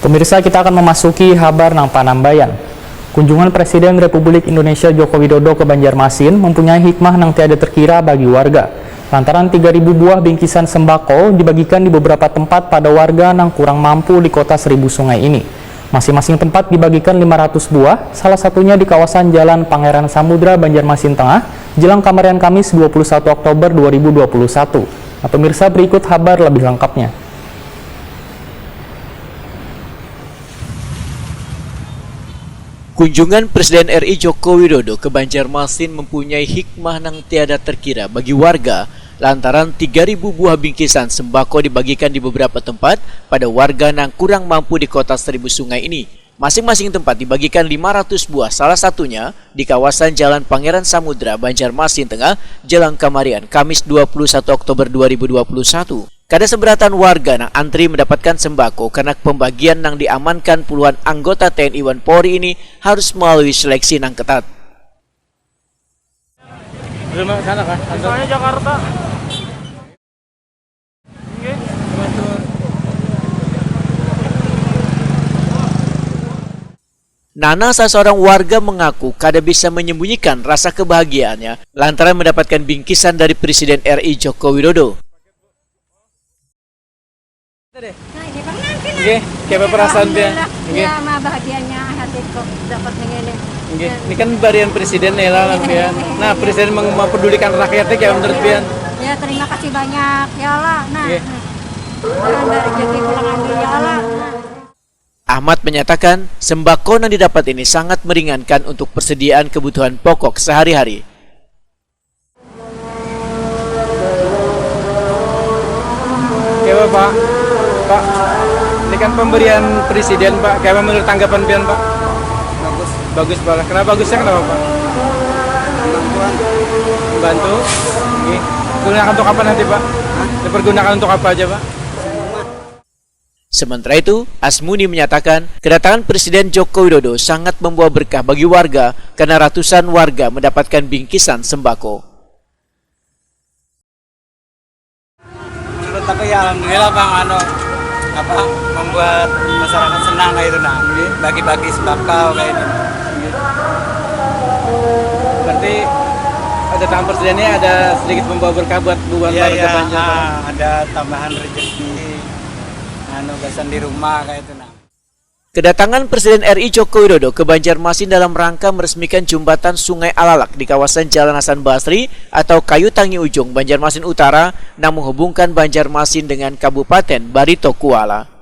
Pemirsa, kita akan memasuki kabar nang Panambayan. Kunjungan Presiden Republik Indonesia Joko Widodo ke Banjarmasin mempunyai hikmah nang tiada terkira bagi warga. Lantaran 3.000 buah bingkisan sembako dibagikan di beberapa tempat pada warga nang kurang mampu di kota Seribu Sungai ini. Masing-masing tempat dibagikan 500 buah, salah satunya di kawasan Jalan Pangeran Samudra, Banjarmasin Tengah, jelang Kamarian Kamis 21 Oktober 2021. Nah, pemirsa, berikut kabar lebih lengkapnya. Kunjungan Presiden RI Joko Widodo ke Banjarmasin mempunyai hikmah nang tiada terkira bagi warga lantaran 3.000 buah bingkisan sembako dibagikan di beberapa tempat pada warga nang kurang mampu di kota Seribu Sungai ini. Masing-masing tempat dibagikan 500 buah, salah satunya di kawasan Jalan Pangeran Samudra, Banjarmasin Tengah, jelang Kamarian, Kamis 21 Oktober 2021. Kada seberatan warga nang antri mendapatkan sembako karena pembagian nang diamankan puluhan anggota TNI dan Polri ini harus melalui seleksi nang ketat. Sana kan? Soalnya Jakarta. Nana, salah seorang warga, mengaku kada bisa menyembunyikan rasa kebahagiaannya lantaran mendapatkan bingkisan dari Presiden RI Joko Widodo. Kayak perasaan dia. Ya, mah bahagianya hatiku dapat begini. Ini kan barian presiden ya lah Pian. Nah, presiden mempedulikan rakyatnya kayak menurut Pian. Ya, terima kasih banyak ya Allah. Nah, jangan dari rezeki pulang ambil ya Allah. Ahmad menyatakan sembako yang didapat ini sangat meringankan untuk persediaan kebutuhan pokok sehari-hari. Kayak Pak, ini kan pemberian presiden Pak. Kayak menurut tanggapan Pian Pak? Bagus Pak. Kenapa bagusnya kenapa Pak? Membantu. Digunakan untuk apa nanti Pak? Dipergunakan untuk apa aja Pak? Sementara itu, Asmuni menyatakan kedatangan Presiden Joko Widodo sangat membawa berkah bagi warga karena ratusan warga mendapatkan bingkisan sembako. Menurut aku ya alhamdulillah Bang, membuat masyarakat senang kayak itu nah, bagi-bagi sembako kayak ini. Berarti ada tangan presidennya ada sedikit membawa berkah buat warga Banjar. Ada tambahan rezeki, gasan di rumah kayak itu nah. Kedatangan Presiden RI Joko Widodo ke Banjarmasin dalam rangka meresmikan jembatan Sungai Alalak di kawasan Jalan Hasan Basri atau Kayu Tangi Ujung, Banjarmasin Utara, yang menghubungkan Banjarmasin dengan Kabupaten Barito Kuala.